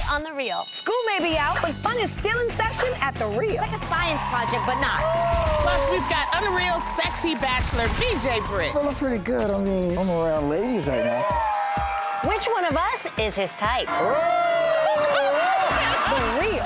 on The Real. School may be out, but fun is still in session at The Real. It's like a science project, but not. Plus, we've got unreal sexy bachelor BJ Britt. Feeling pretty good. I mean, I'm around ladies right now. Which one of us is his type? The Real.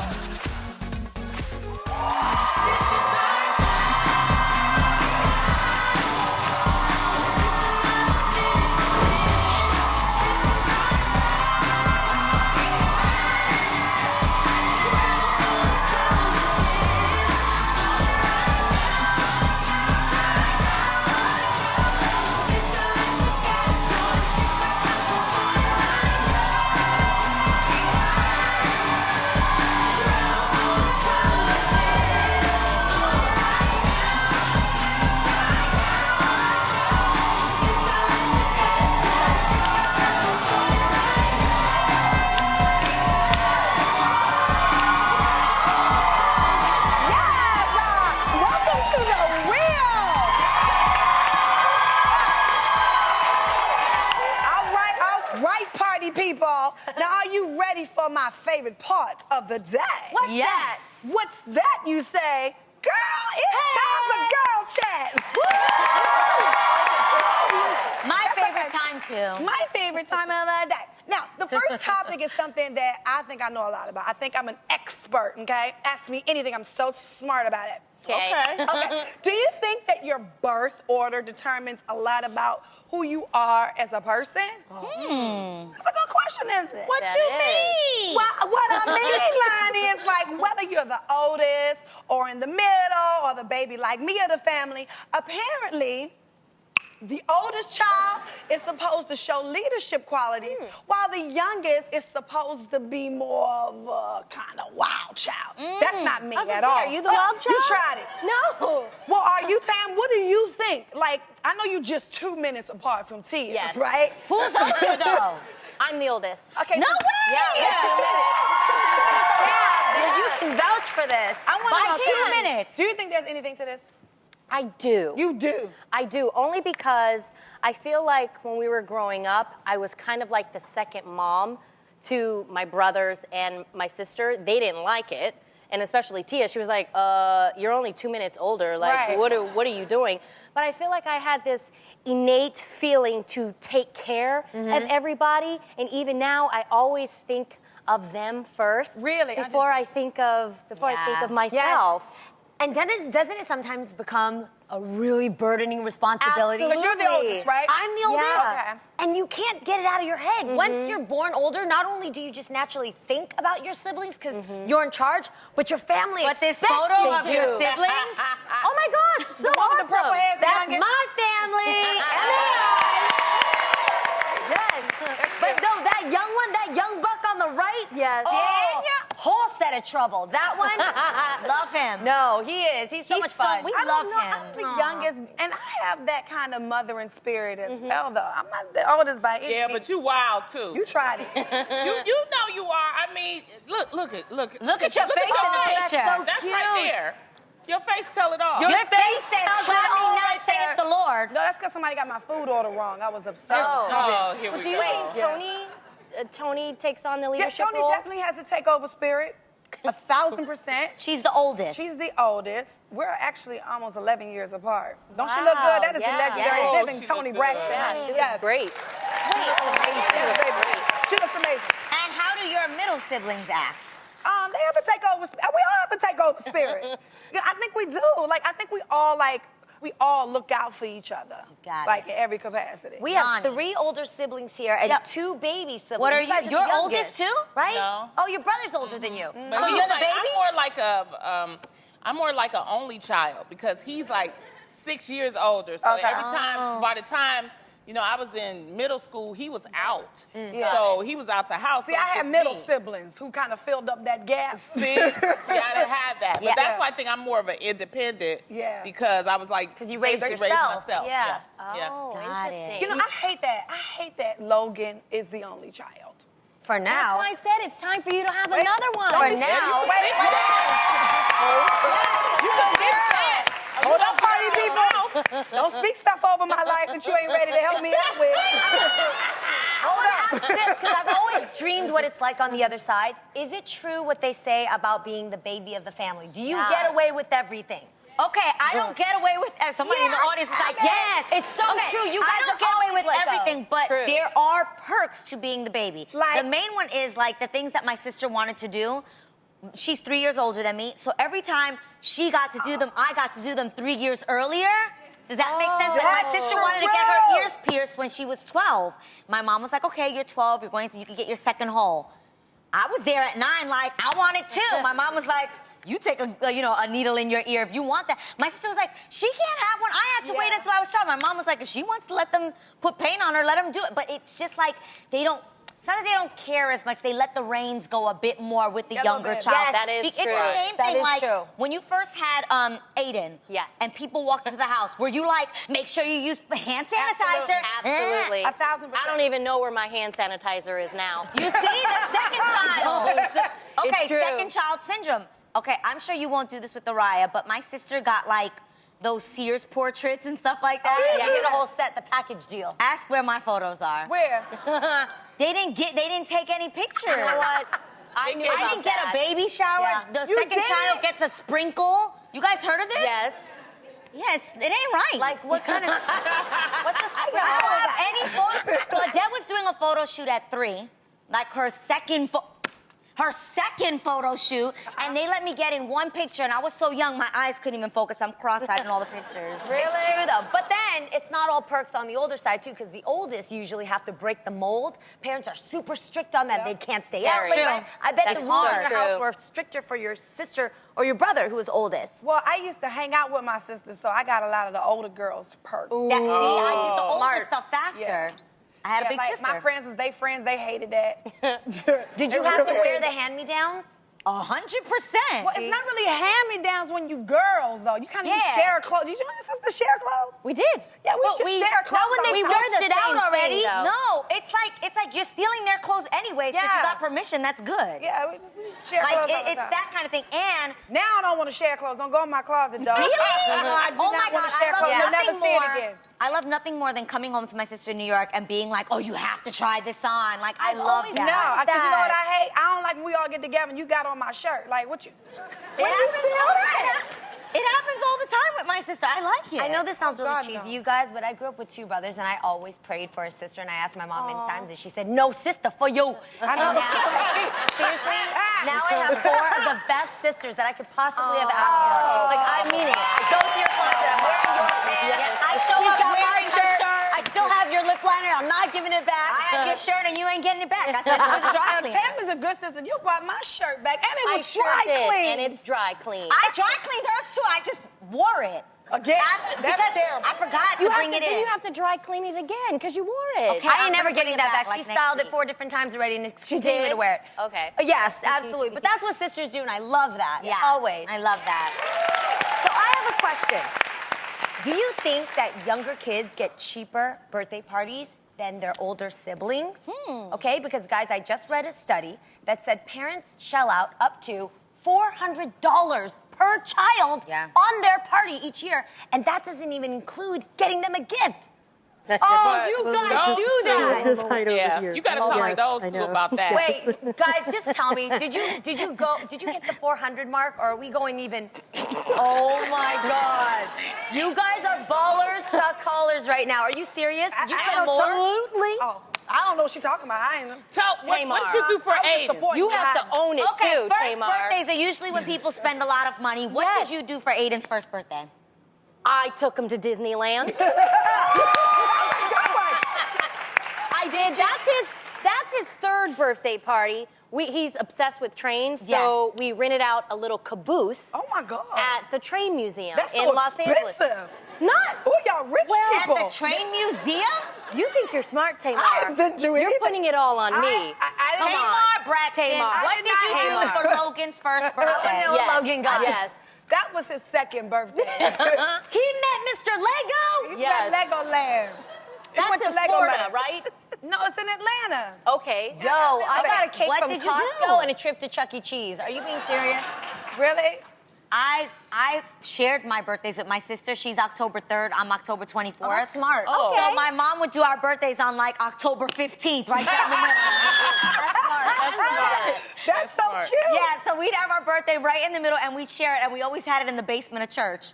People, now are you ready for my favorite part of the day? What's that? What's that, you say? Girl, it's time for girl chat. My favorite time, too. My favorite time of the day. Now, the first topic is something that I think I know a lot about. I think I'm an expert, okay? Ask me anything, I'm so smart about it. Okay. Okay. Do you think that your birth order determines a lot about who you are as a person? That's a good question, isn't it? What you mean? Well, what I mean, Lonnie, is like whether you're the oldest or in the middle or the baby like me of the family, apparently the oldest child is supposed to show leadership qualities, while the youngest is supposed to be more of a kind of wild child. That's not me at all. Are you the wild child? You tried it. No. Well, are you, Tam? What do you think? Like, I know you're just 2 minutes apart from Tia, Yes. right? Who's older, though? I'm the oldest. Okay. No way! Yeah. You can vouch for this. I want By to know, 2 Tam, minutes. do you think there's anything to this? I do. You do. I do, only because I feel like when we were growing up, I was kind of like the second mom to my brothers and my sister. They didn't like it, and especially Tia. She was like, you're only 2 minutes older. Like, Right. what are you doing? But I feel like I had this innate feeling to take care of everybody, and even now, I always think of them first. Really? Before I think of myself. And doesn't it sometimes become a really burdening responsibility? Because you're the oldest, right? I'm the oldest. Yeah. Okay. And you can't get it out of your head. Once you're born older, not only do you just naturally think about your siblings because you're in charge, but your family But this expects photo you of your to. siblings? Oh my gosh, so The one with the purple hair is the That's youngest? my family. Yes. But no, that young buck on the right. Yes. Oh, whole set of trouble. That one. Love him. No, he is. He's so much fun. We I love don't know. him. I'm the youngest, and I have that kind of mothering spirit as well, though. I'm not the oldest by any Yeah, means. but you wild too. You tried it. you know you are. I mean, look at Look at your face in the face. picture. That's right there. Your face tell it all. Your face says, tells try it all me right not, saith the Lord. No, that's because somebody got my food order wrong. I was upset. Oh, here we Do you go. think Tony takes on the Yeah, leadership Tony role? definitely has a takeover spirit. 1,000%. She's the oldest. She's the oldest. We're actually almost 11 years apart. Don't she look good? That is the yeah. legendary Yes. living She Tony look good. Braxton. Yeah, she Yes. looks great. Yes, baby. She looks amazing. And how do your middle siblings act? They have to take over. We all have to take over spirit. Yeah, I think we do. Like, I think we all look out for each other. Got like it. in every capacity. We have Lonnie. 3 older siblings here and Yep. 2 baby siblings. What are you? guys the You're youngest, oldest too? right? No. Oh, your brother's older than you. But So he's you're the like- baby? I'm more like an only child because he's like 6 years older. So Okay. every time, by the time, you know, I was in middle school, he was out. Yeah. So he was out the house. See, so I it's had just middle me. siblings who kind of filled up that gap. See, I didn't have that. But Yeah. that's why I think I'm more of an independent. Yeah. Because I was like, 'Cause you raised basically yourself. myself. Yeah. Yeah. Oh, Got it. interesting. You know, I hate that. I hate that Logan is the only child. For That's now. why I said it's time for you to have another one. For Wait, now. wait. You don't get that. Hold up, party people. Don't speak stuff over my life that you ain't ready to help me out with. want to ask this because I've always dreamed what it's like on the other side. Is it true what they say about being the baby of the family? Do you get away with everything? Okay, I don't get away with. Somebody in the audience was like, yes. It's so true. You guys I don't are get away always with like everything, but True. there are perks to being the baby. Like? The main one is like the things that my sister wanted to do. She's 3 years older than me, so every time she got to do them, I got to do them 3 years earlier. Does that make sense? Like my sister wanted to get her ears pierced when she was 12. My mom was like, okay, you're 12, you can get your second hole. I was there at 9, like, I want it too. My mom was like, you take a needle in your ear if you want that. My sister was like, she can't have one. I had to wait until I was 12. My mom was like, if she wants to let them put paint on her, let them do it. But it's just like, it's not that they don't care as much. They let the reins go a bit more with the younger child. Yes, that is It's true. the same That thing, is like, true. when you first had Aiden. Yes. And people walked into the house, were you like, make sure you use hand sanitizer? Absolutely. 1,000%. I don't even know where my hand sanitizer is now. You see, the second child. Okay, It's true. second child syndrome. Okay, I'm sure you won't do this with Araya, but my sister got like those Sears portraits and stuff like that. Yeah, get a whole set, the package deal. Ask where my photos are. Where? They didn't take any pictures. You know what? I knew I about didn't get that. a baby shower. Yeah. The You second did child it. gets a sprinkle. You guys heard of this? Yes. Yes, it ain't right. Like, what kind of... What's a I don't have any photo. Claudette was doing a photo shoot at 3, like her second photo shoot, and they let me get in one picture, and I was so young, my eyes couldn't even focus. I'm cross-eyed in all the pictures. It's true, though. But then, it's not all perks on the older side, too, because the oldest usually have to break the mold. Parents are super strict on that. They can't stay out. Very late, true. right? I bet That's the rules in hard. your house True. were stricter for your sister or your brother, who is oldest. Well, I used to hang out with my sister, so I got a lot of the older girls perks. See, I did the older Smart. stuff faster. Yeah. I had a Yeah, big like sister. my friends was they friends, they hated that. Did you have to wear the hand-me-downs? 100%. Well, it's not really hand-me-downs when you girls, though. You kind of Yeah. share clothes. Did you and your sister share clothes? We did. Yeah, we just share clothes. Not when they outside. stretched it out already. No, it's like you're stealing their clothes anyway. So if you Yeah. got permission, that's good. Yeah, we just share Like clothes all the it's time. that kind of thing. And Now I don't want to share clothes. Don't go in my closet, dog. really, I do oh not my want God, to share I clothes. love You'll never nothing see it more. again. I love nothing more than coming home to my sister in New York and being like, oh, you have to try this on. Like I I've love always that. No, because you know that. what I hate? I don't like when we all get together and you got on my shirt. Like, what you... It happens, it happens all the time with my sister. I like it. I know this sounds really God, cheesy, no. you guys, but I grew up with 2 brothers, and I always prayed for a sister, and I asked my mom many times, and she said, no sister for you. I know. And now, seriously, now I have 4 of the best sisters that I could possibly have asked for. Like, I mean it. I go to your closet, I'm wearing your pants. I show She's up got my wearing her shirt. I still have your lip liner, I'm not giving it back. I had your shirt and you ain't getting it back. I said, it was dry clean. Tam is a good sister. You brought my shirt back, and it I was sure dry did, clean. and it's dry clean. I dry cleaned hers too. I just wore it. Again? That's because terrible. I forgot to bring it then in. you have to dry clean it again because you wore it. Okay. I I'm ain't never gonna getting bring it that back, back. like, She next styled it week. 4 different times already and is continuing did? to wear it. Okay. Yes, absolutely. But that's what sisters do, and I love that. Yeah. Always. I love that. So I have a question. Do you think that younger kids get cheaper birthday parties than their older siblings? Okay, because guys, I just read a study that said parents shell out up to $400 per child on their party each year, and that doesn't even include getting them a gift. Oh, you guys do that. Just hide over Yeah, here. you got to talk to Yes, those I two know. about that. Wait, guys, just tell me, did you hit the 400 mark, or are we going even? Oh my God. You guys are ballers, shot callers right now. Are you serious? Did you spend more? Absolutely. Oh, I don't know what you're talking about. I ain't know. Tell what did you do for I'm just Aiden? supporting You have to own it Okay, too, first Tamar. birthdays are usually when people spend a lot of money. What Yes. did you do for Aiden's first birthday? I took him to Disneyland. I did. That's his 3rd birthday party. He's obsessed with trains, so we rented out a little caboose. Oh my God. At the train museum That's in so Los Angeles. expensive. Not. Who y'all rich people? At the train museum? You think you're smart, Tamar? I didn't do You're anything. putting it all on me. I Come didn't. on. Tamar Braxton, Tamar. what I did you did do not. for Logan's first birthday? know. Logan got. Yes. That was his 2nd birthday. He met Mr. Lego. He Yes. went Legoland. He That's went to in Florida, Legoland. right? No, it's in Atlanta. Okay. Yo, I got a cake What from did you Costco do? and a trip to Chuck E. Cheese. Are you being serious? Really? I shared my birthdays with my sister. She's October 3rd. I'm October 24th. Oh, that's smart. Oh. So my mom would do our birthdays on like October 15th, right down the middle. That's so smart. cute. Yeah, so we'd have our birthday right in the middle, and we'd share it, and we always had it in the basement of church.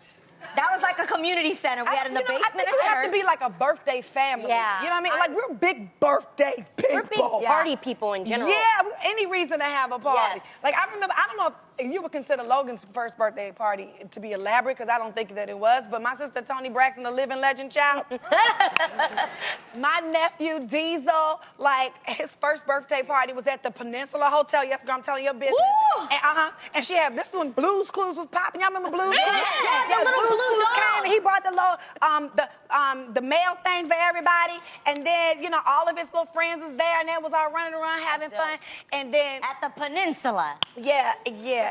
That was like a community center. We had in the basement I think of we church. have to be like a birthday family. Yeah. You know what I mean? Like, we're big birthday people. We're big party people in general. Yeah, any reason to have a party. Yes. Like, I remember, I don't know if you would consider Logan's first birthday party to be elaborate, because I don't think that it was, but my sister Toni Braxton, the living legend child, my nephew Diesel, like, his first birthday party was at the Peninsula Hotel. Yes, girl, I'm telling your business. Woo! And she had, this is when Blues Clues was popping. Y'all remember Blues Clues? Yes, the little Blues blue Clues dog. came, and he brought the little, the mail thing for everybody, and then, you know, all of his little friends was there, and they was all running around having fun, and then, At the Peninsula. yeah.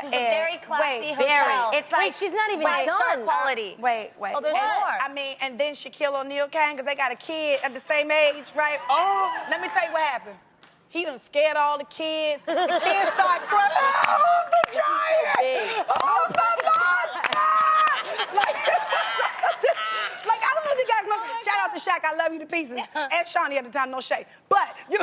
It's a very classy hotel. Very. It's like Wait, she's not even Five-star done. quality. Wait. Oh, there's and, more. I mean, and then Shaquille O'Neal came because they got a kid at the same age, right? Oh. Let me tell you what happened. He done scared all the kids. The kids start crying. Oh, the giant! Oh, the monster! Like, I don't know if you guys know. Shout out to Shaq. I love you to pieces. And Shawnee at the time, no shade. But he's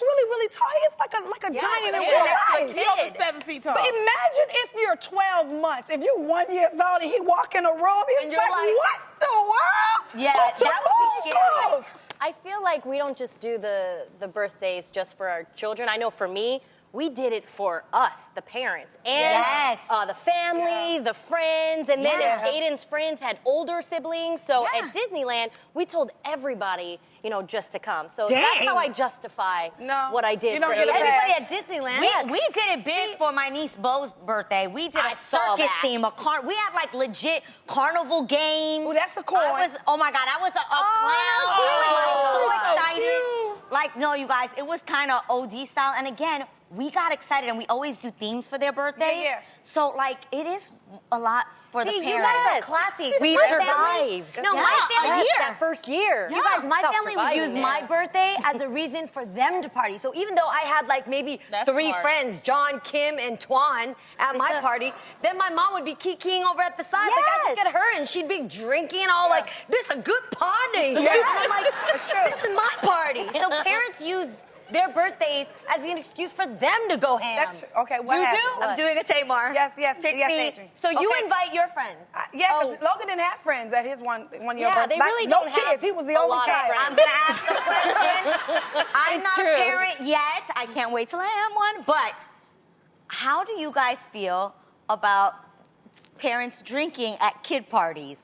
really tall. He's like a giant in real life. He over 7 feet tall. But imagine if you're 12 months, if you're 1 year old and he walk in a room, he's you're like, like, what the world? Yeah, Who took that would be those scary. clothes? I feel like we don't just do the birthdays just for our children. I know for me, we did it for us, the parents, and Yes. the family, the friends, and then Yeah. if Aiden's friends had older siblings, so Yeah. at Disneyland, we told everybody, you know, just to come. So Dang. that's how I justify No, what I did you don't for get a Aiden. Everybody at Disneyland. We did it big for my niece Bo's birthday. We did I a saw circus that. theme, we had like legit carnival games. Ooh, that's a cool one. Oh my God, I was a clown. I was like so excited. cute. Like, no, you guys, it was kind of OD style. And again, we got excited, and we always do themes for their birthday. Yeah. So, like, it is a lot for See, the you parents. guys are classy. We My survived. family- No, Yeah, my family. a year. That first year. You guys, my Tough family would use surviving, my yeah. birthday as a reason for them to party. So even though I had like maybe That's 3 smart. friends, John, Kim, and Twan, at my party, then my mom would be kikiing over at the side. Like I look Yes. at her and she'd be drinking all like, this is a good party. And I'm like, this is my party. So parents use their birthdays as an excuse for them to go ham. That's okay. What You happened? do? I'm doing a Tamar. Yes, Pick yes, me. Adrian. So you Okay. invite your friends. Yeah, because Oh. Logan didn't have friends at his one year Yeah, birthday. they really no don't kids. have He was the a only lot of child. friends. I'm gonna ask the question. I'm It's not true. a parent yet. I can't wait till I am one. But how do you guys feel about parents drinking at kid parties?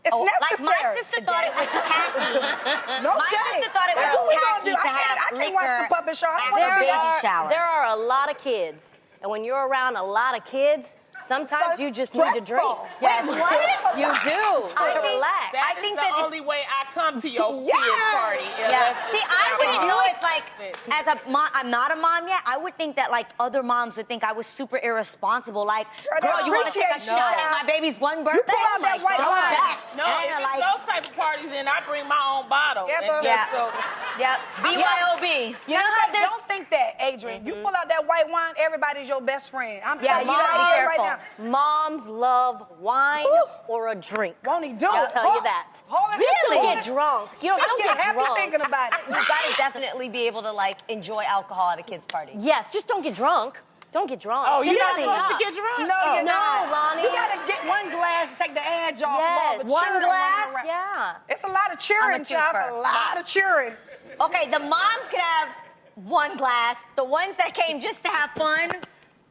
It's Like my necessary. sister thought it was tacky. No My shade. sister thought it That's was what we gonna tacky do. to I have can't watch the liquor puppet show. I at wanna their be baby there. shower. There are a lot of kids, and when you're around a lot of kids, sometimes you just need to drink. Stressful. Yes, Wait, what? you do I to think- relax. That I is think the that only way I come to your Yes. kids' party. unless See, it's I wouldn't alcohol. know it's like, as a mom, I'm not a mom yet. I would think that like other moms would think I was super irresponsible. Like, Girl, they girl, you want to take a appreciate shot you. at my baby's one birthday? pull out that white Throw it wine. back. No, And if you're it's like, those type of parties, then I bring my own bottle. Yeah, and but- just Yeah. go. Yep. BYOB. You know how there's Don't think that, Adrian. You pull out that white wine, everybody's your best friend. I'm Yeah, telling you gotta be right careful. now. Moms love wine Ooh. or a drink. Won't he do I'll it? tell you that. Hold it. Just Hold don't it. get drunk. You know, I'm don't getting get happy drunk. thinking about it. you gotta definitely be able to like enjoy alcohol at a kid's party. Yes, just don't get drunk. Don't get drunk. Oh, you're Just not stay supposed to up. get drunk? No, Oh. you're not. Lonnie. You gotta get one glass to take the edge off of all Yes, the one children glass. running around. Yeah. It's a lot of cheering, I'm a child. It's a twofer. lot of cheering. Okay, the moms could have one glass. The ones that came just to have fun,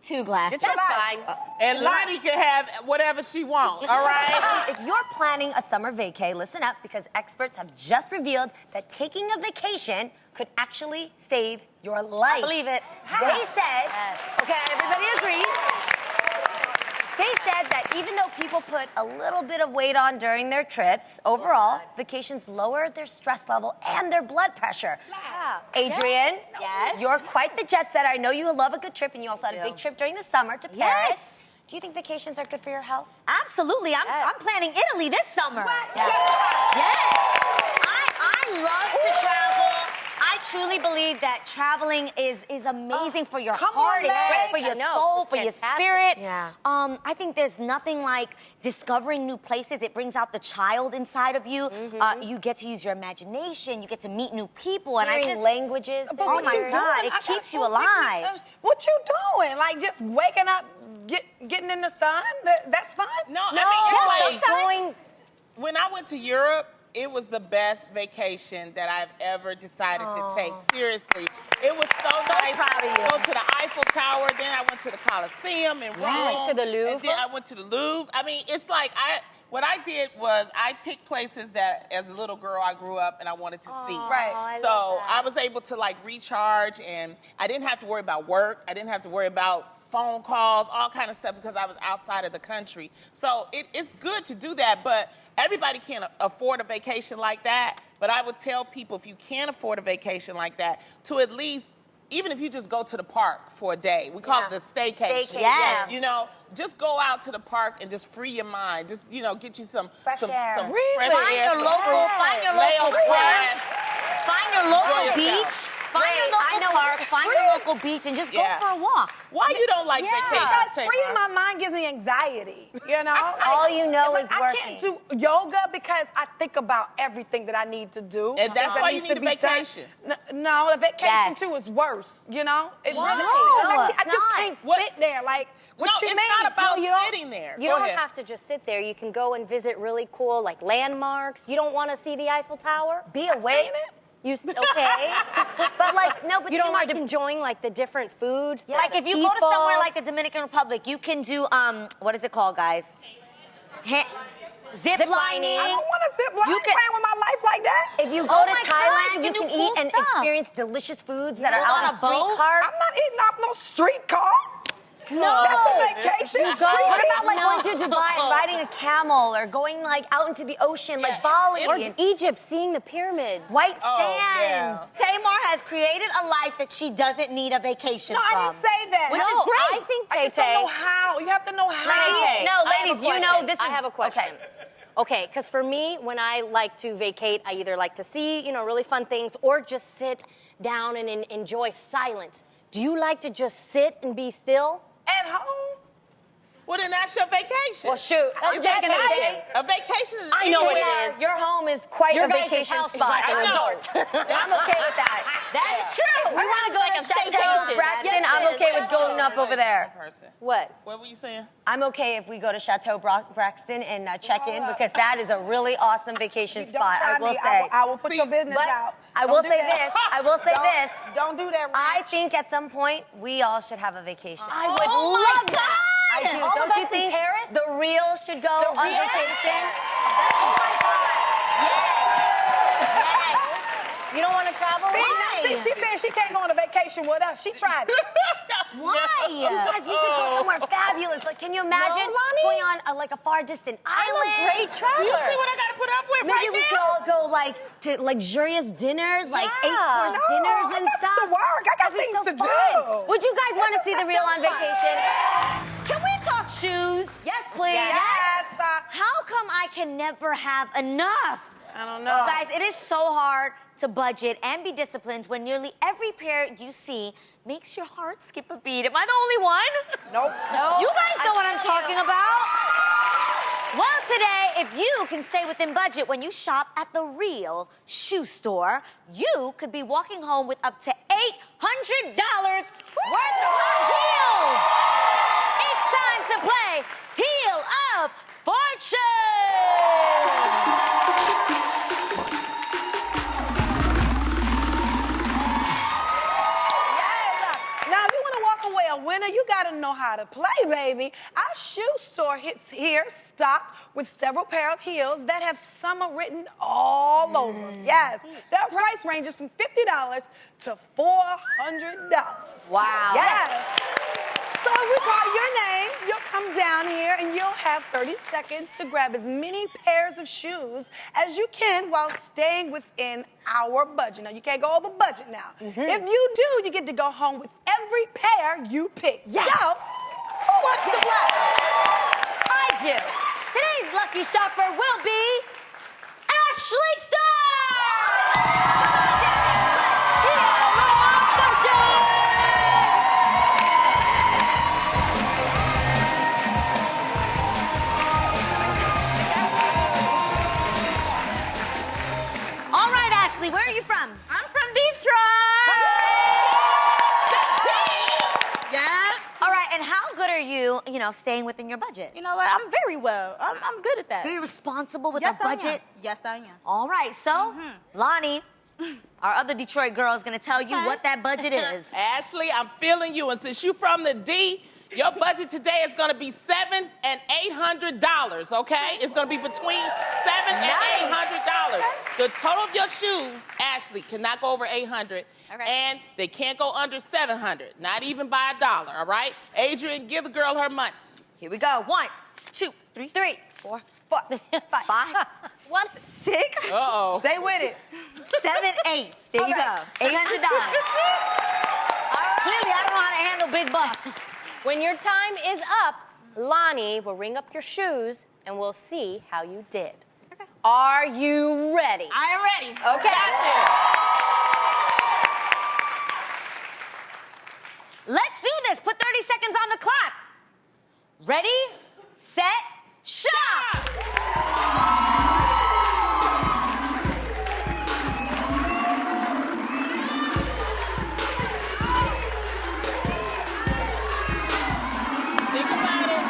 2 glasses. Get your That's life. fine. And Lonnie can have whatever she wants, all right? If you're planning a summer vacay, listen up because experts have just revealed that taking a vacation could actually save your life. I believe it. They said, Yes. okay, everybody agrees. They said that even though people put a little bit of weight on during their trips, overall, vacations lower their stress level and their blood pressure. Yeah. Adrian, Yes? you're quite the jet setter. I know you love a good trip, and you also had a big trip during the summer to Paris. Yes. Do you think vacations are good for your health? Absolutely. I'm Yes. planning Italy this summer. What? Yes. I love to travel. I truly believe that traveling is amazing for your come heart. on, It's great for Lex. your I know, soul, it's for your fantastic. spirit. Yeah. I think there's nothing like discovering new places. It brings out the child inside of you. You get to use your imagination. You get to meet new people. And Hearing I just languages. But that Oh what my you you're- God, doing? it I got keeps you food alive. picnic. What you doing? Like just waking up, getting in the sun? That's fun? No, I No, mean, it's like going. when I went to Europe, it was the best vacation that I've ever decided to take. Seriously. It was so nice. proud of you. Go to the Eiffel Tower, then I went to the Colosseum in Rome. went to the Louvre? And then I went to the Louvre. I mean, it's like what I did was I picked places that as a little girl I grew up and I wanted to see. Right. I So love that. I was able to like recharge and I didn't have to worry about work. I didn't have to worry about phone calls, all kind of stuff because I was outside of the country. So it's good to do that, but everybody can't afford a vacation like that. But I would tell people if you can't afford a vacation like that, to at least, even if you just go to the park for a day, we call it a staycation. Staycation, yes. You know, just go out to the park and just free your mind. Just, get you some Fresh air. some Really? fresh Find air. your some- local, find your Lay on local the park, grass. find your local Enjoy yourself. beach, find Wait, your I local know- park, find your local beach, and just go Yeah. for a walk. Why you don't like Yeah. vacations, Because freeing Tamar? my mind gives me anxiety, you know? All you know Like, is I can't do yoga because I think about everything that I need to do. And that's that why you needs need to a be done. vacation. No, the vacation Yes. too is worse, you know? It Why? really No, is. it's I just not. can't What- sit there like, what No, you it's mean? not about No, you don't- sitting there. You Go don't ahead. have to just sit there. You can go and visit really cool, like landmarks. You don't want to see the Eiffel Tower? Be awake. Seen it? Okay. But like, no, but You don't Tamar, like enjoying like the different foods? the Like if you go to people? somewhere like the Dominican Republic, you can do what is it called, guys? Zip lining. I don't want to zip line You can- around with my life like that. if you go Oh to my God, Thailand, you you can can do cool eat and stuff. experience delicious foods that are Go out on on a street boat? cart. I'm not eating off no street car. No. That's a vacation. You go- Street What meat. about like going to Dubai and riding a camel or going like out into the ocean, Yeah, like Bali Or and Egypt, seeing the pyramids. white Oh, sands? yeah. Tamar has created a life that she doesn't need a vacation No, from. I didn't say that. Which no, is great. I think I just don't Tay-Tay- know how. You have to know how. Tay-Tay, No, I have a ladies, you know question. this I is- have a question. okay. Okay, because for me, when I like to vacate, I either like to see, really fun things or just sit down and enjoy silence. Do you like to just sit and be still? At home. Well, then that's your vacation. Well, shoot, that's Is just that gonna vacation? say. A vacation is I know what it anywhere. is. Your home is quite Your a guys' vacation house is spot. like a I know. resort. I'm okay with that. That is true. We want to go like to a Chateau staycation. Braxton. Yes, I'm it is. okay with going up over there. Person. What? What were you saying? I'm okay if we go to Chateau Braxton and check in because that is a really awesome vacation Don't spot. try I will me. say. I will put See, your business But out. I Don't will do say that. this. I will say this. Don't do that, I Rich. think at some point we all should have a vacation. I would Oh my love that. God. I do. All of Don't you us in think Paris? the real should go on real? vacation? You don't want to travel? See, she said she can't go on a vacation with us. She tried it. Why? You guys, we could go somewhere fabulous. Like, can you imagine Lonnie. going on like a far distant I'm island? a great Do traveler. you see what I got to put up with Maybe right we now? could all go like to luxurious dinners, like Yeah. 8-course No, dinners I and got stuff. to work. I got That'd be things so to fun. do. Would you guys want to see the real on vacation? Can we talk shoes? Yes, please. Yes. How come I can never have enough? I don't know. Guys, it is so hard to budget and be disciplined when nearly every pair you see makes your heart skip a beat. Am I the only one? Nope. No. You guys know what I'm feel talking you. about. Well, today, if you can stay within budget when you shop at the real shoe store, you could be walking home with up to $800 worth of hot deals. It's time to play Heel of Fortune. Now, if you want to walk away a winner, you got to know how to play, baby. Our shoe store hits here stocked with several pair of heels that have summer written all over. Yes, their price ranges from $50 to $400. Wow. Yes. So if we call your name, you'll come down here and you'll have 30 seconds to grab as many pairs of shoes as you can while staying within our budget. Now, you can't go over budget now. If you do, you get to go home with every pair you pick. Yes. So, who wants to play? I do. Today's lucky shopper will be Ashley Starr. Here you, staying within your budget? You know what? I'm very well. I'm good at that. Very responsible with Yes, a budget. I am. Yes, I am. All right, so Lonnie, our other Detroit girl, is gonna tell you what that budget is. Ashley, I'm feeling you, and since you from the D, your budget today is gonna be $700 and $800. Okay, it's gonna be between $700 and $800. The total of your shoes, Ashley, cannot go over $800, and they can't go under $700. Not even by $1. All right, Adrian, give the girl her money. Here we go. 1, 2, 3, 4, 5, 6. Uh-oh. They with it. 7, 8. There you go. $800. Clearly, I don't know how to handle big bucks. When your time is up, Lonnie will ring up your shoes and we'll see how you did. Okay. Are you ready? I am ready. Okay. Let's do this. Put 30 seconds on the clock. Ready, set, shop. Think about it.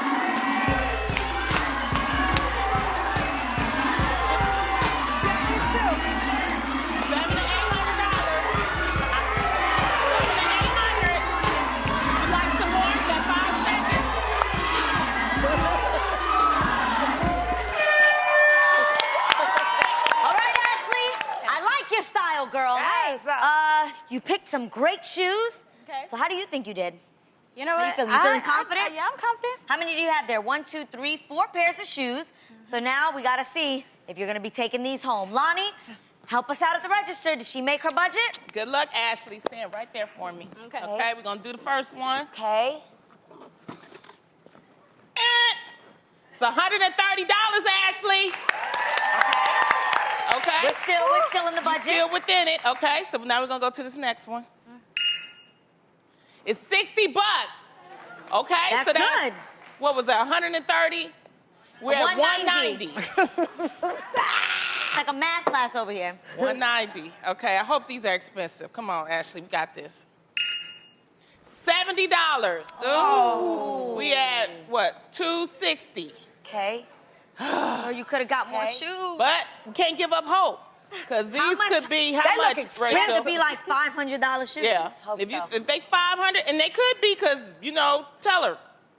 Girl. Yes. You picked some great shoes. Okay. So how do you think you did? You know How what? you feeling? You feeling confident? Yeah, I'm confident. How many do you have there? 1, 2, 3, 4 pairs of shoes. So now we gotta see if you're gonna be taking these home. Lonnie, help us out at the register. Did she make her budget? Good luck, Ashley. Stand right there for me. Okay. Okay, we're gonna do the first one. Okay. It's $130, Ashley. Okay. We're still in the budget. Still within it. Okay, so now we're gonna go to this next one. It's $60. Okay, That's so that's good. What was that? 130. We're at 190. It's like a math class over here. 190. Okay, I hope these are expensive. Come on, Ashley, we got this. $70. Oh. We at what? 260. Okay. Or you could have got more shoes. But we can't give up hope. Because these could be how much, They Rachel? could be like $500 shoes. Yeah. If they 500, and they could be, because tell her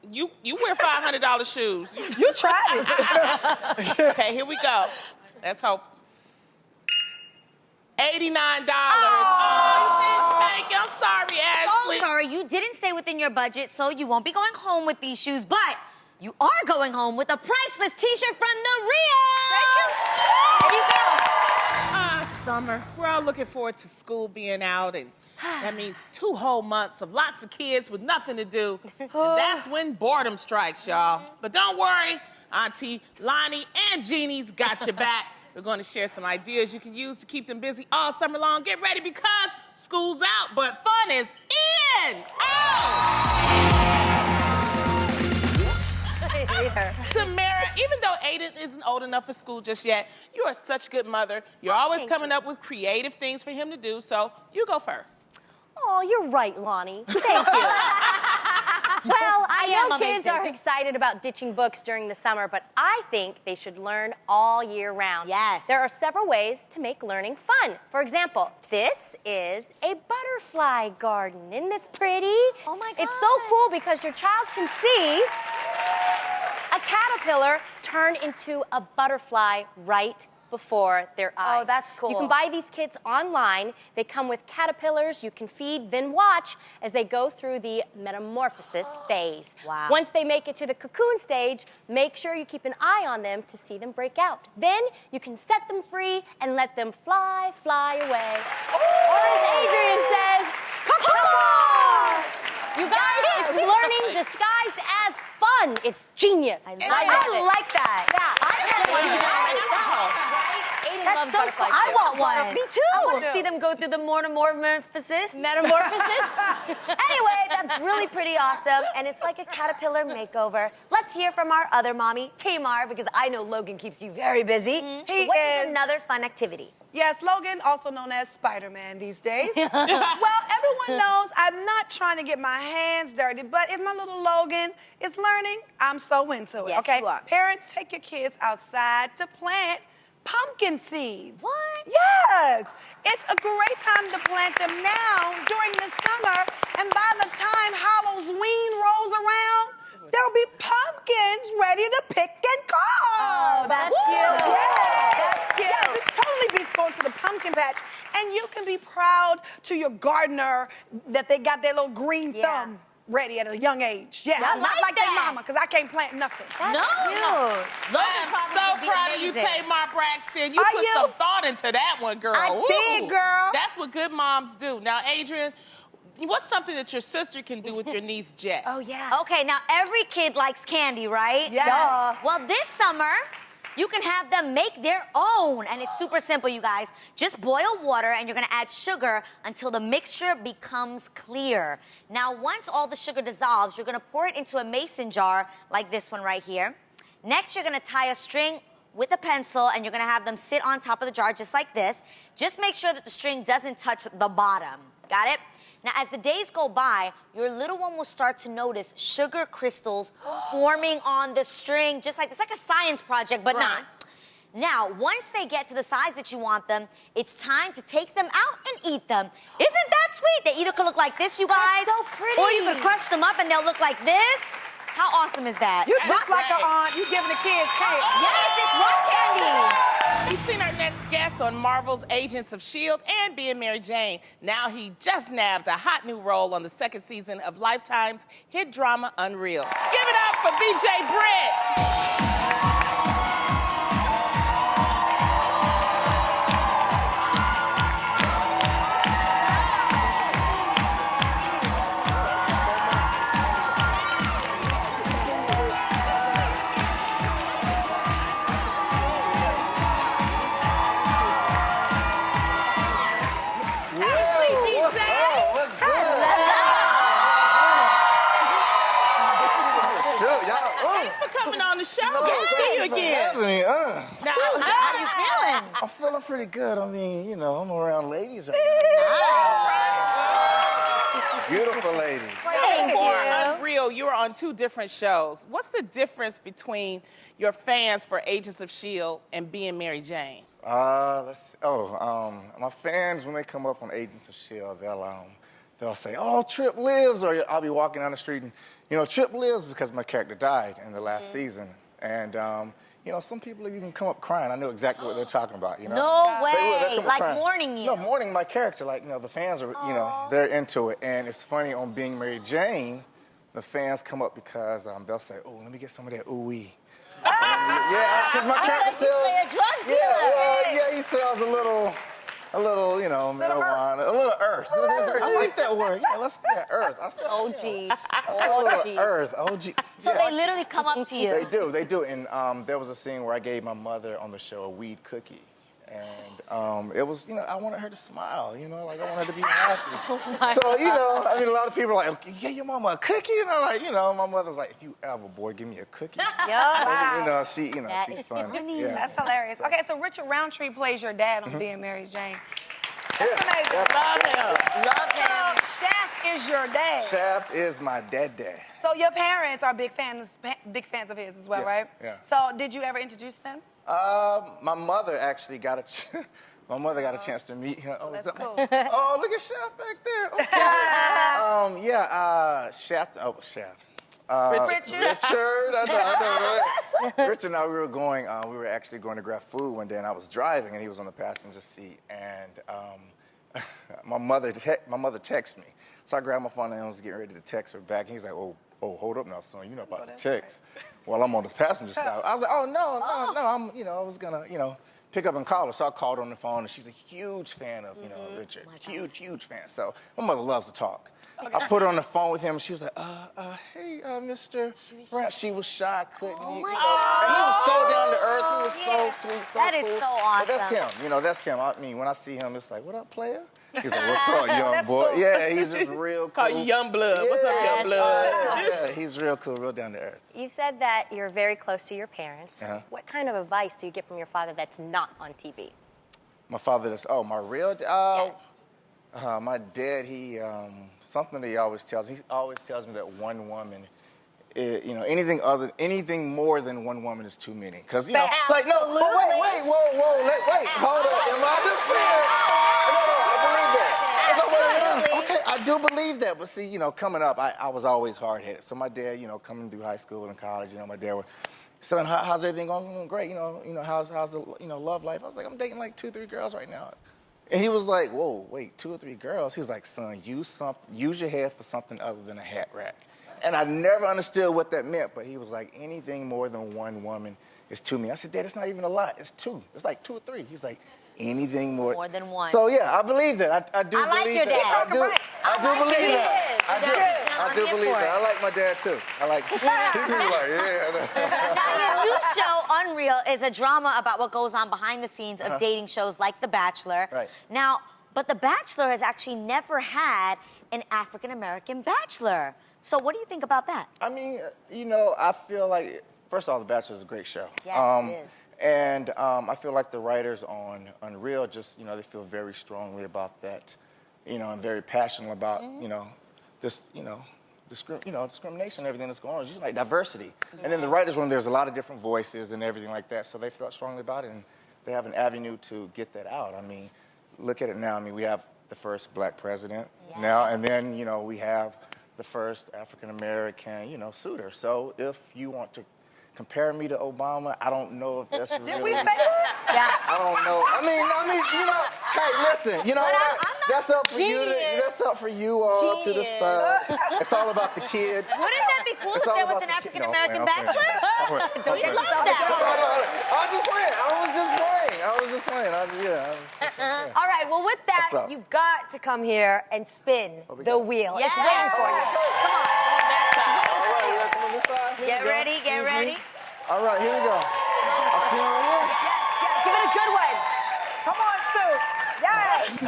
you wear $500 shoes. You tried it. Okay, here we go. Let's hope. $89. Oh, you didn't thank you. I'm sorry, Ashley. So sorry, you didn't stay within your budget, so you won't be going home with these shoes, but you are going home with a priceless t-shirt from the Rio. Thank you. Here you go. Summer. We're all looking forward to school being out, and that means 2 whole months of lots of kids with nothing to do. And that's when boredom strikes, y'all. But don't worry, Auntie Lonnie and Jeannie's got your back. We're going to share some ideas you can use to keep them busy all summer long. Get ready because school's out, but fun is in. Tamara, even though Aiden isn't old enough for school just yet, you are such a good mother. You're always coming up with creative things for him to do, so you go first. Oh, you're right, Lonnie. Thank you. Well, I know kids are excited about ditching books during the summer, but I think they should learn all year round. Yes. There are several ways to make learning fun. For example, this is a butterfly garden. Isn't this pretty? Oh my God. It's so cool because your child can see a caterpillar turn into a butterfly right before their eyes. Oh, that's cool. You can buy these kits online. They come with caterpillars you can feed, then watch as they go through the metamorphosis phase. Wow. Once they make it to the cocoon stage, make sure you keep an eye on them to see them break out. Then you can set them free and let them fly away. Or as Adrian says, caw-caw! You guys, it's learning disguised as fun. It's genius. I like that. Yeah. I That's loves so butterflies cool. I too. want one. Me too. I want to see them go through the metamorphosis. Metamorphosis? Anyway, that's really pretty awesome, and it's like a caterpillar makeover. Let's hear from our other mommy, Tamar, because I know Logan keeps you very busy. He What is. is another fun activity? Yes, Logan, also known as Spider-Man these days. Well, everyone knows I'm not trying to get my hands dirty, but if my little Logan is learning, I'm so into it. Yes, okay? you are. Parents, take your kids outside to plant pumpkin seeds. What? Yes. It's a great time to plant them now during the summer, and by the time Halloween rolls around, there'll be pumpkins ready to pick and carve. Oh, that's cute. Yeah. That's cute. Yes, it totally beats going to the pumpkin patch. And you can be proud to your gardener that they got their little green Yeah. thumb ready at a young age. Yeah, I not like like their that. mama, because I can't plant nothing. No. I'm so proud of you, Tamar Braxton. You Are put you? some thought into that one, girl. I did, girl. That's what good moms do. Now, Adrian, what's something that your sister can do with your niece, Jess? Oh, yeah. Okay, now every kid likes candy, right? Yeah. Duh. Well, this summer, you can have them make their own. And it's super simple, you guys. Just boil water and you're gonna add sugar until the mixture becomes clear. Now, once all the sugar dissolves, you're gonna pour it into a mason jar like this one right here. Next, you're gonna tie a string with a pencil and you're gonna have them sit on top of the jar just like this. Just make sure that the string doesn't touch the bottom. Got it? Now, as the days go by, your little one will start to notice sugar crystals forming on the string, just like, it's like a science project, but not. Now, once they get to the size that you want them, it's time to take them out and eat them. Isn't that sweet? They either could look like this, you guys. That's so pretty. Or you could crush them up and they'll look like this. How awesome is that? You just like right. a aunt. You giving the kids cake. Yes, it's rock candy. We've seen our next guest on Marvel's Agents of S.H.I.E.L.D. and Being Mary Jane. Now he just nabbed a hot new role on the second season of Lifetime's hit drama Unreal. Give it up for BJ Britt. Coming on the show. Good to see you again. Now, how you feeling? I'm feeling pretty good. I mean, you know, I'm around ladies right now. Beautiful ladies. For Unreal, you were on two different shows. What's the difference between your fans for Agents of S.H.I.E.L.D. and Being Mary Jane? My fans, when they come up on Agents of S.H.I.E.L.D., they'll say, "Oh, Trip lives," or I'll be walking down the street and, you know, Trip lives because my character died in the last season. And, you know, some people even come up crying. I know exactly what they're talking about, you know? No They will, they'll way. come up Like crying. mourning you. No, mourning my character. Like, you know, the fans are, you know, they're into it. And it's funny, on Being Mary Jane, the fans come up because they'll say, "Oh, let me get some of that ooh-wee." Yeah, because my character sells. play a drug dealer. Yeah, he sells a little, you know, marijuana, a little earth. I like that word. Yeah, let's get earth. I said, Oh, jeez. I said a little earth. Oh, gee. So Yeah. they literally come up to you. They do. And there was a scene where I gave my mother on the show a weed cookie. And it was, you know, I wanted her to smile, you know, like I wanted her to be happy. So, you know, I mean, a lot of people are like, "Okay, give your mama a cookie?" And I'm like, you know, my mother's like, "If you ever, boy, give me a cookie." Yeah. You know, she's is funny. funny. Yeah. That's hilarious. Okay, so Richard Roundtree plays your dad on Being Mary Jane. That's Yeah. amazing. Love him. Love him. So, Shaft is your dad. Shaft is my dad. So your parents are big fans of his as well, Yes, right? yeah. So did you ever introduce them? My mother actually got a chance to meet him. Oh, That's is that cool. Oh, look at Shaft back there. Okay. Shaft. Oh, Shaft. Richard. I know, right? Richard and I, we were actually going to grab food one day, and I was driving, and he was on the passenger seat, and my mother texted me. So I grabbed my phone and I was getting ready to text her back, and he's like, oh, hold up now, son, you're not about to text while I'm on this passenger side. I was like, oh, no, I was gonna, pick up and call her. So I called her on the phone, and she's a huge fan of, Richard. Huge fan. So my mother loves to talk. I put her on the phone with him. She was like, hey, Mr. Brown. She was shy, couldn't Oh he? my And he was so down to earth. He was so sweet, so That is cool. so But that's awesome. him. You know, that's him. I mean, when I see him, it's like, what up, player? He's like, what's up, young boy? Yeah, he's just real cool. Call you Young Blood. What's up, Young Blood? Yeah, he's real cool, real down to earth. You said that you're very close to your parents. Uh-huh. What kind of advice do you get from your father that's not on TV? My father is, my real dad? Yes. My dad, he, something that he always tells me that one woman, anything more than one woman is too many. Because, you know, like, no, but wait, wait, hold up. Am I just saying? No, I believe that. Okay, I do believe that. But see, you know, coming up, I was always hard-headed. So my dad, you know, coming through high school and college, you know, my dad would, son, how's everything going? Great. You know, how's the, love life? I was like, I'm dating like 2-3 girls right now. And he was like, whoa, wait, 2 or 3 girls? He was like, son, use your head for something other than a hat rack. And I never understood what that meant, but he was like, anything more than one woman is too many. I said, Dad, it's not even a lot. It's 2. It's like 2 or 3. He's like, anything more than one. So yeah, I believe that. I do I like believe your that. dad. I do believe that. I do believe for that. it. I like my dad too. I like. He's like, yeah. Now, your new show, Unreal, is a drama about what goes on behind the scenes of dating shows like The Bachelor. Right. Now, but The Bachelor has actually never had an African-American bachelor. So what do you think about that? I mean, you know, I feel like, first of all, The Bachelor is a great show. Yes, it is. And I feel like the writers on Unreal just, you know, they feel very strongly about that, you know, and very passionate about, you know, this, you know, discrimination and everything that's going on. It's just like diversity. Yes. And in the writers' room, there's a lot of different voices and everything like that. So they felt strongly about it, and they have an avenue to get that out. I mean, look at it now. I mean, we have the first black president now, and then, you know, we have the first African-American, you know, suitor. So if you want to compare me to Obama, I don't know if that's really... Did we say that? I don't know. I mean, you know, hey, listen, you know what? That's up for you. That's up for you all to decide. It's all about the kids. Wouldn't that be cool if there was an African-American bachelor? Don't you love that? I was just playing. All right, well, with that, What's up? you've got to come here and spin the wheel. Yes. It's waiting for you. All right, you gotta come on this side. Here Get we go. ready, get Easy. ready. All right, here we go. I'll spin right here. Yeah, give it a good one. Come on, Sue. Yes.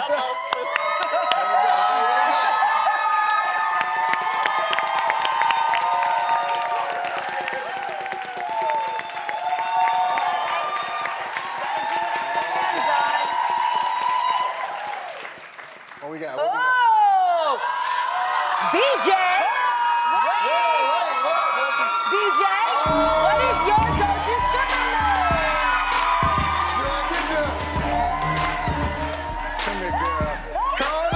What we got? Oh! BJ! BJ, what is your go-to stripper Come here, girl. Come on.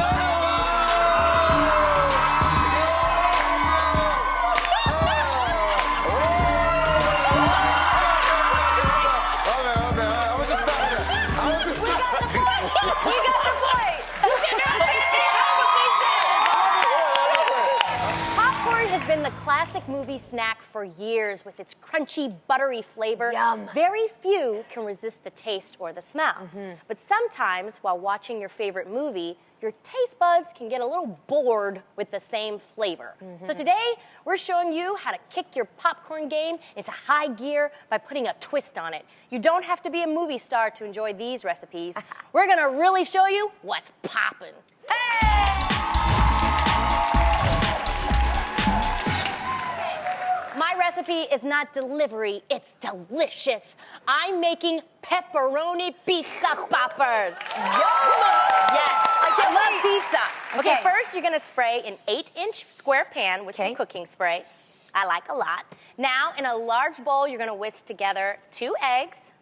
I was just stopping. We got the point. Popcorn has been the classic movie snack for years with its crunchy, buttery flavor. Yum. Very few can resist the taste or the smell. But sometimes, while watching your favorite movie, your taste buds can get a little bored with the same flavor. So today, we're showing you how to kick your popcorn game into high gear by putting a twist on it. You don't have to be a movie star to enjoy these recipes. We're gonna really show you what's poppin'. My recipe is not delivery, it's delicious. I'm making pepperoni pizza poppers. Yes, I love pizza. Okay, first you're gonna spray an 8-inch square pan with some cooking spray. I like a lot. Now, in a large bowl, you're gonna whisk together 2 eggs,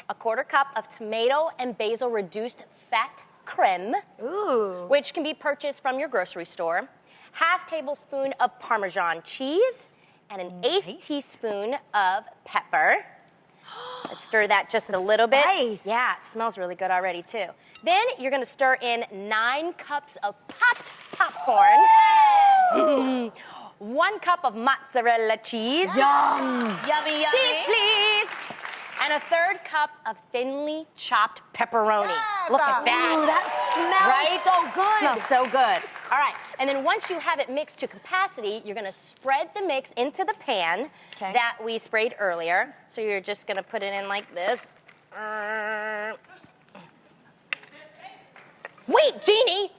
a 1/4 cup of tomato and basil reduced fat creme, which can be purchased from your grocery store, 1/2 tablespoon of Parmesan cheese, and an 1/8 teaspoon of pepper. Let's stir that just a little bit. Yeah, it smells really good already too. Then you're gonna stir in 9 cups of popped popcorn. 1 cup of mozzarella cheese. Yum. Yummy, yummy. Cheese, please. And a 1/3 cup of thinly chopped pepperoni. Look at that. Ooh, that smells so good. Smells so good. All right, and then once you have it mixed to capacity, you're gonna spread the mix into the pan that we sprayed earlier. So you're just gonna put it in like this. Wait, Jeannie!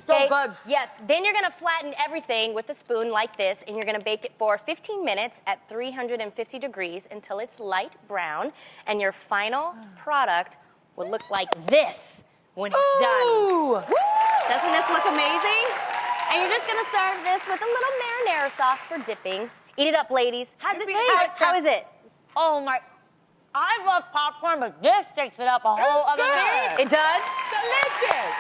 So good. Yes, then you're gonna flatten everything with a spoon like this, and you're gonna bake it for 15 minutes at 350 degrees until it's light brown, and your final product will look like this when it's done. Doesn't this look amazing? And you're just gonna serve this with a little marinara sauce for dipping. Eat it up, ladies. How's it taste? How is it? Oh my, I love popcorn, but this takes it up a whole other level. It does? Delicious.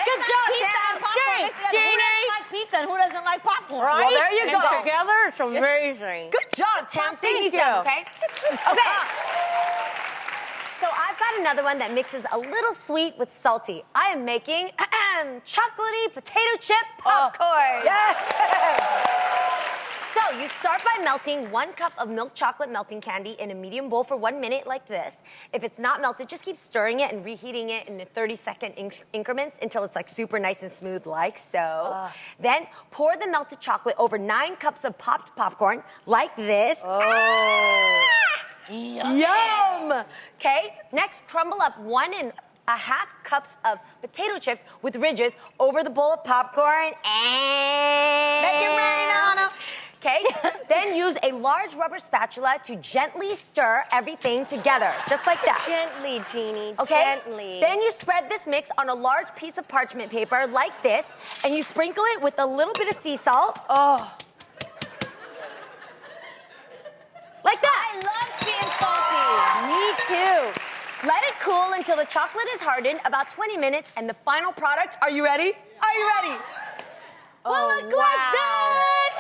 Good job, Pizza and popcorn mixed together. Who doesn't like pizza and who doesn't like popcorn? Right? Well, there you And go. together, it's amazing. Good job, Tam. Save me Thank some, you. okay? Okay. So I've got another one that mixes a little sweet with salty. I am making chocolatey potato chip popcorn. So you start by melting 1 cup of milk chocolate melting candy in a medium bowl for 1 minute like this. If it's not melted, just keep stirring it and reheating it in 30-second increments until it's like super nice and smooth like so. Then pour the melted chocolate over 9 cups of popped popcorn like this. Yum! Okay, next crumble up 1.5 cups of potato chips with ridges over the bowl of popcorn and... Make it rain on 'em. Okay, then use a large rubber spatula to gently stir everything together, just like that. Gently, Jeannie, Okay? gently. Then you spread this mix on a large piece of parchment paper like this, and you sprinkle it with a little bit of sea salt. Like that. I love sweet and salty. Me too. Let it cool until the chocolate is hardened, about 20 minutes, and the final product, are you ready? Are you ready? Will look like this.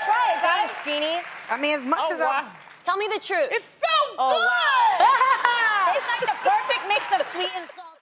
Try it, guys. Thanks, Jeannie. I mean, as much as I... Tell me the truth. It's so good. Wow. It's like the perfect mix of sweet and salty.